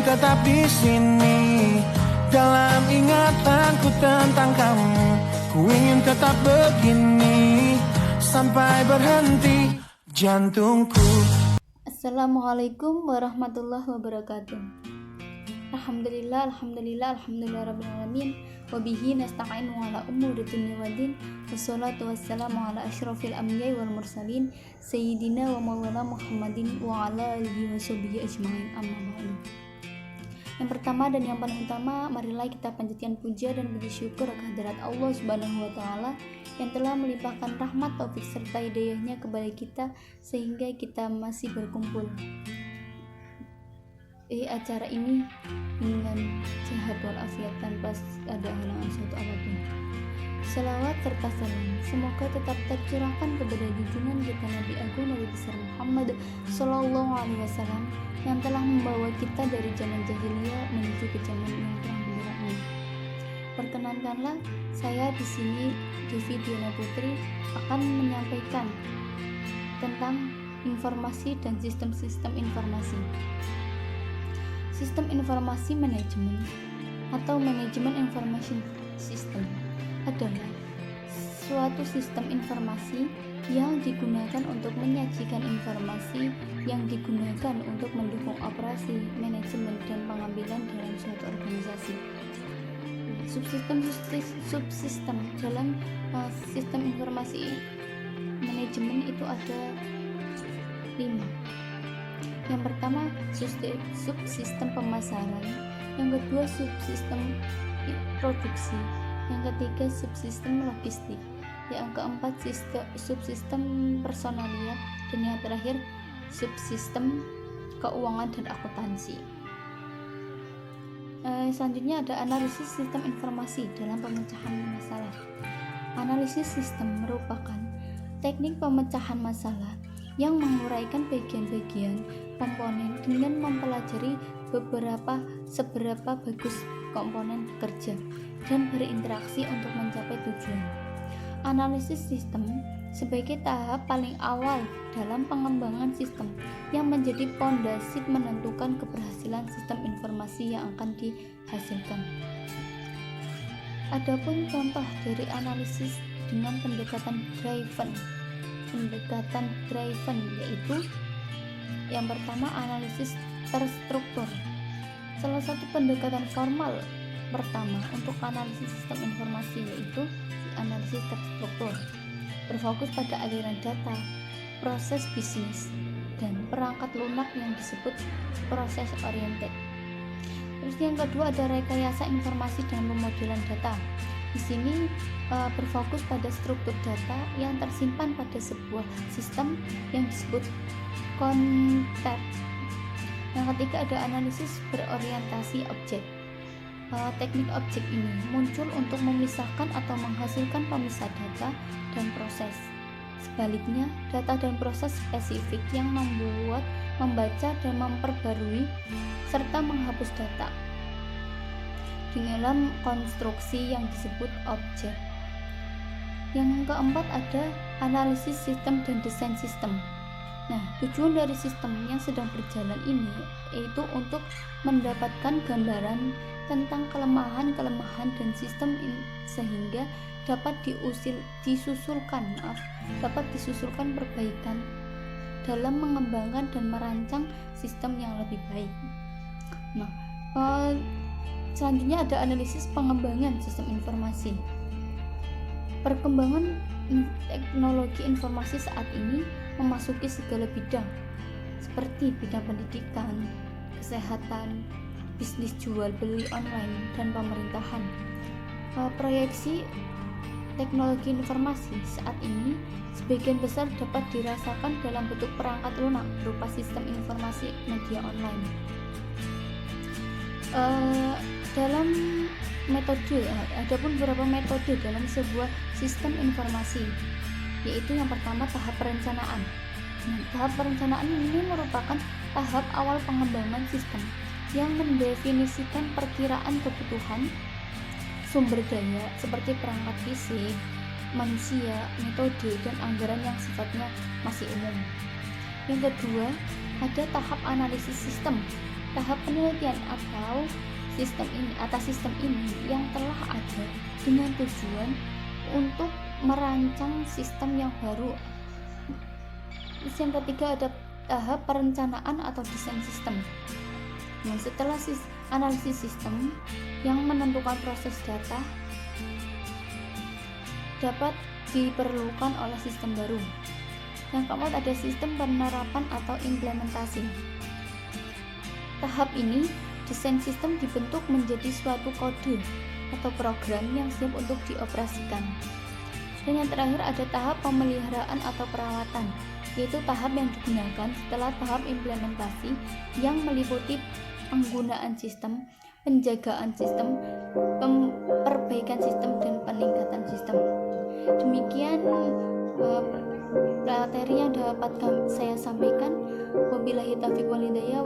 tetap di sini dalam ingatanku tentang kamu. Ku ingin tetap begini sampai berhenti jantungku. Assalamualaikum warahmatullahi wabarakatuh. Alhamdulillah rabbil alamin. Wabihi nasta'in ala umuri dunya waddin. Wassalatu wassalamu ala asyrafil anbiya'i wal mursalin sayyidina wa maulana Muhammadin wa ala alihi washabihi ajma'in. Amma ba'du. Yang pertama dan yang paling utama, marilah kita panjatkan puja dan puji syukur kehadirat Allah Subhanahu wa taala yang telah melimpahkan rahmat, taufik serta hidayahnya kepada kita sehingga kita masih berkumpul di acara ini dengan sehat walafiat tanpa ada halangan suatu apapun. Salawat serta salam semoga tetap tercurahkan kepada junjungan kita Nabi Agung Nabi besar Muhammad Sallallahu Alaihi Wasallam yang telah membawa kita dari zaman jahiliyah menuju ke zaman yang terang benderang ini. Perkenankanlah saya di sini Devi Diana Putri akan menyampaikan tentang informasi dan sistem-sistem informasi. Sistem informasi manajemen atau manajemen information system adalah suatu sistem informasi yang digunakan untuk menyajikan informasi yang digunakan untuk mendukung operasi, manajemen, dan pengambilan dalam suatu organisasi. Subsistem dalam sistem informasi manajemen itu ada 5. Yang pertama subsistem pemasaran, yang kedua subsistem produksi, yang ketiga subsistem logistik, yang keempat subsistem personalia, dan yang terakhir subsistem keuangan dan akuntansi. Selanjutnya ada analisis sistem informasi dalam pemecahan masalah. Analisis sistem merupakan teknik pemecahan masalah yang menguraikan bagian-bagian komponen dengan mempelajari seberapa bagus komponen bekerja dan berinteraksi untuk mencapai tujuan. Analisis sistem sebagai tahap paling awal dalam pengembangan sistem yang menjadi pondasi menentukan keberhasilan sistem informasi yang akan dihasilkan. Adapun contoh dari analisis dengan pendekatan driven yaitu yang pertama analisis terstruktur. Salah satu pendekatan formal pertama untuk analisis sistem informasi yaitu analisis terstruktur, berfokus pada aliran data, proses bisnis, dan perangkat lunak yang disebut proses oriented. Terus yang kedua ada rekayasa informasi dan pemodelan data. Di sini berfokus pada struktur data yang tersimpan pada sebuah sistem yang disebut konten. Yang ketiga ada analisis berorientasi objek. Teknik objek ini muncul untuk memisahkan atau menghasilkan pemisah data dan proses. Sebaliknya, data dan proses spesifik yang membaca dan memperbarui serta menghapus data di dalam konstruksi yang disebut objek. Yang keempat ada analisis sistem dan desain sistem. Nah, tujuan dari sistem yang sedang berjalan ini yaitu untuk mendapatkan gambaran tentang kelemahan-kelemahan dan sistem sehingga dapat disusulkan perbaikan dalam mengembangkan dan merancang sistem yang lebih baik. Nah, selanjutnya ada analisis pengembangan sistem informasi. Perkembangan teknologi informasi saat ini memasuki segala bidang seperti bidang pendidikan, kesehatan, bisnis jual beli online, dan pemerintahan. Proyeksi teknologi informasi saat ini sebagian besar dapat dirasakan dalam bentuk perangkat lunak berupa sistem informasi media online. Dalam metode, ada pun beberapa metode dalam sebuah sistem informasi, yaitu yang pertama tahap perencanaan. Tahap perencanaan ini merupakan tahap awal pengembangan sistem yang mendefinisikan perkiraan kebutuhan sumber daya seperti perangkat fisik, manusia, metode, dan anggaran yang sifatnya masih umum. Yang kedua, ada tahap analisis sistem tahap penelitian atau sistem ini yang telah ada dengan tujuan untuk merancang sistem yang baru. Yang ketiga ada tahap perencanaan atau desain sistem. Nah, setelah analisis sistem yang menentukan proses data dapat diperlukan oleh sistem baru. Yang keempat ada sistem penerapan atau implementasi. Tahap ini, desain sistem dibentuk menjadi suatu kode atau program yang siap untuk dioperasikan. Dan yang terakhir ada tahap pemeliharaan atau perawatan, yaitu tahap yang digunakan setelah tahap implementasi yang meliputi penggunaan sistem, penjagaan sistem, perbaikan sistem, dan peningkatan sistem. Demikian materi yang dapat saya sampaikan. Wabillahi taufiq wal hidayah.